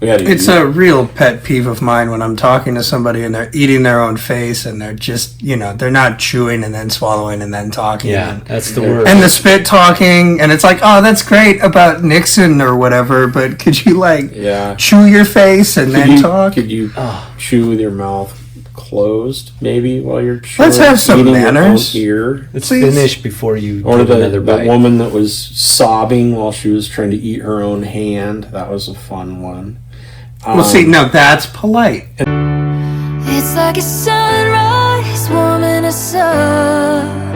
It's a real pet peeve of mine when I'm talking to somebody and they're eating their own face and they're just, they're not chewing and then swallowing and then talking. Yeah, that's the word. And the spit talking, and it's like, oh, that's great about Nixon or whatever, but could you, chew your face and then talk? Could you chew with your mouth closed, maybe, while you're chewing? Let's have some manners. Let's finish before you take another bite. The woman that was sobbing while she was trying to eat her own hand, that was a fun one. Well, see, no, that's polite. It's like a sunrise, warm in a sun.